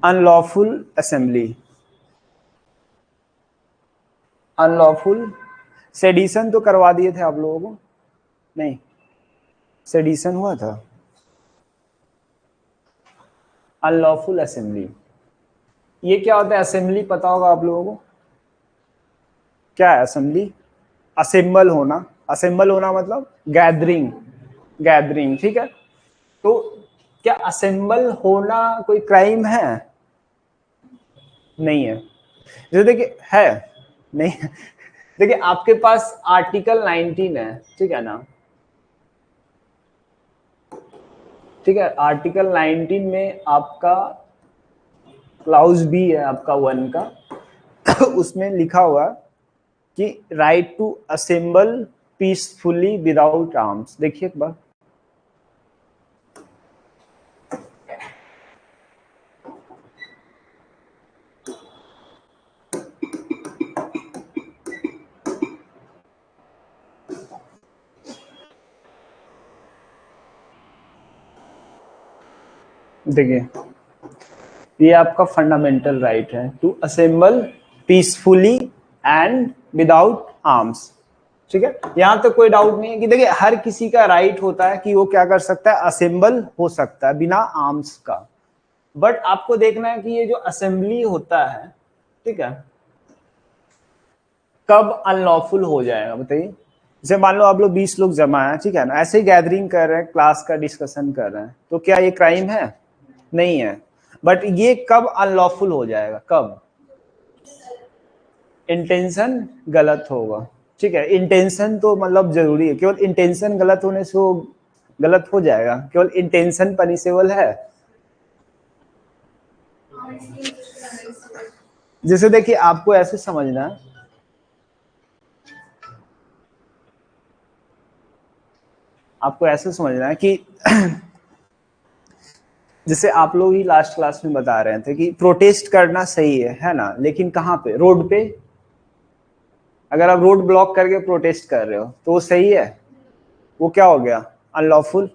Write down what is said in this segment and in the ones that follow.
Unlawful assembly, unlawful sedition तो करवा दिए थे आप लोगों को, नहीं सेडिशन हुआ था। अनलॉफुल असेंबली, ये क्या होता है? असेंबली पता होगा आप लोगों को, क्या है असेंबली? असेंबल होना, असेंबल होना मतलब गैदरिंग, गैदरिंग, ठीक है। तो क्या असेंबल होना कोई क्राइम है? नहीं है। जैसे देखिए है, नहीं देखिए आपके पास आर्टिकल 19 है, ठीक है ना, ठीक है। आर्टिकल 19 में आपका क्लाउज बी है आपका 1 का उसमें लिखा हुआ कि right to assemble peacefully without arms. देखिए एक बार, देखिए ये आपका फंडामेंटल राइट है to assemble peacefully and without arms, ठीक है। यहां तक कोई डाउट नहीं है कि देखिए हर किसी का राइट होता है कि वो क्या कर सकता है, असेंबल हो सकता है बिना आर्म्स का। बट आपको देखना है कि ये जो असेंबली होता है, ठीक है, कब अनलॉफुल हो जाएगा बताइए। जैसे मान लो आप लोग 20 लोग जमा है, ठीक है ना, ऐसे ही गैदरिंग कर रहे हैं, क्लास का डिस्कशन कर रहे हैं, तो क्या ये क्राइम है? नहीं है। बट ये कब अनलॉफुल हो जाएगा, कब? इंटेंशन गलत होगा, ठीक है। इंटेंशन तो मतलब जरूरी है, केवल इंटेंशन गलत होने से वो गलत हो जाएगा? केवल इंटेंशन पनिशेबल है? जैसे देखिए आपको ऐसे समझना है, आपको ऐसे समझना है कि जैसे आप लोग ही लास्ट क्लास में बता रहे थे कि प्रोटेस्ट करना सही है ना, लेकिन कहाँ पे? रोड पे। अगर आप रोड ब्लॉक करके प्रोटेस्ट कर रहे हो तो वो सही है? वो क्या हो गया? अनलॉफुल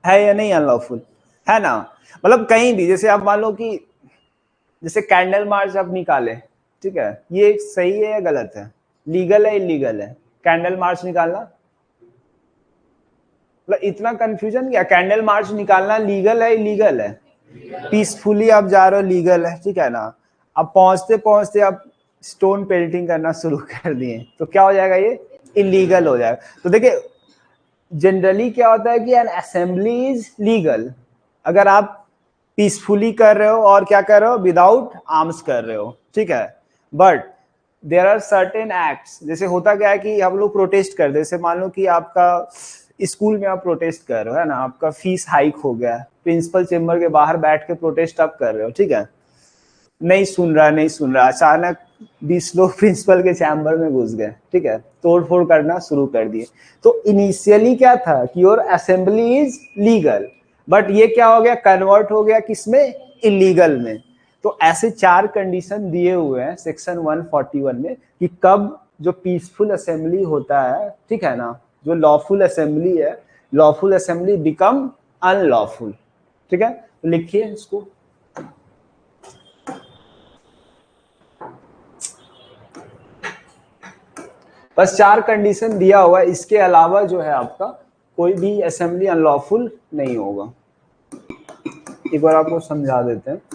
है या नहीं? अनलॉफुल है ना। मतलब कहीं भी, जैसे आप मान लो कि जैसे कैंडल मार्च आप निकाले, ठीक है, ये सही है या गलत है? लीगल है इलीगल है कैंडल मार्च निकालना? मतलब इतना कंफ्यूजन क्या? कैंडल मार्च निकालना लीगल है इलीगल है? पीसफुली आप जा रहे हो, लीगल है, ठीक है ना। अब पहुंचते पहुंचते आप स्टोन पेल्टिंग करना शुरू कर दिए तो क्या हो जाएगा? ये इलीगल हो जाएगा। तो देखिए जनरली क्या होता है कि एन असेंबली इज लीगल अगर आप पीसफुली कर रहे हो और क्या कर रहे हो, विदाउट आर्म्स कर रहे हो, ठीक है। But there are certain acts, जैसे होता क्या है कि हम लोग प्रोटेस्ट कर दे, जैसे मान लो कि आपका स्कूल में आप प्रोटेस्ट कर रहे हो, है ना, आपका फीस हाइक हो गया, प्रिंसिपल चेम्बर के बाहर बैठ के प्रोटेस्ट आप कर रहे हो, ठीक है, नहीं सुन रहा नहीं सुन रहा, अचानक 20 लोग प्रिंसिपल के चैम्बर में घुस गए, ठीक है, तोड़ फोड़ करना शुरू कर दिए। तो इनिशियली क्या था कि your assembly is legal, but ये क्या हो गया, कन्वर्ट हो गया किसमें? इलीगल में। तो ऐसे 4 कंडीशन दिए हुए हैं सेक्शन 141 में कि कब जो पीसफुल असेंबली होता है, ठीक है ना, जो लॉफुल असेंबली है, लॉफुल असेंबली बिकम अनलॉफुल, ठीक है। तो लिखिए इसको, बस 4 कंडीशन दिया हुआ है, इसके अलावा जो है आपका कोई भी असेंबली अनलॉफुल नहीं होगा। एक बार आपको समझा देते हैं।